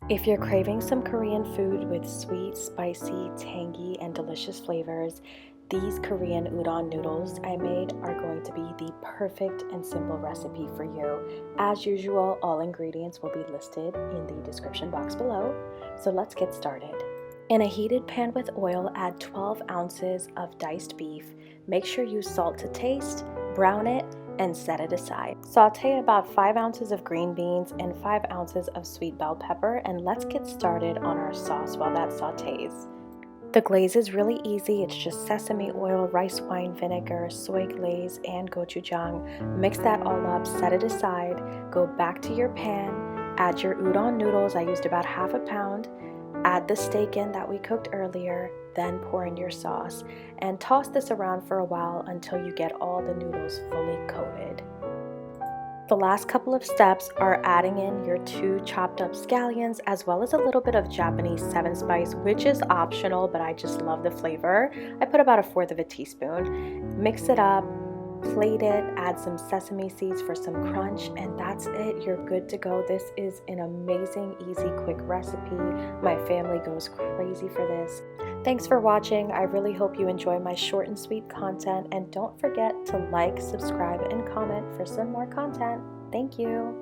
If you're craving some Korean food with sweet, spicy, tangy, and delicious flavors, these Korean udon noodles I made are going to be the perfect and simple recipe for you. As usual, all ingredients will be listed in the description box below. So let's get started. In a heated pan with oil, add 12 ounces of diced beef. Make sure you salt to taste, brown it, and set it aside. Saute about 5 ounces of green beans and 5 ounces of sweet bell pepper, and let's get started on our sauce while that sautés. The glaze is really easy. It's just sesame oil, rice wine vinegar, soy glaze, and gochujang. Mix that all up, set it aside, go back to your pan, add your udon noodles. I used about half a pound. Add the steak in that we cooked earlier, then pour in your sauce, and toss this around for a while until you get all the noodles fully coated. The last couple of steps are adding in your 2 chopped up scallions as well as a little bit of Japanese 7 Spice, which is optional, but I just love the flavor. I put about 1/4 of a teaspoon. Mix it up. Plate it, add some sesame seeds for some crunch, and that's it. You're good to go. This is an amazing, easy, quick recipe. My family goes crazy for this. Thanks for watching. I really hope you enjoy my short and sweet content, and don't forget to like, subscribe, and comment for some more content. Thank you.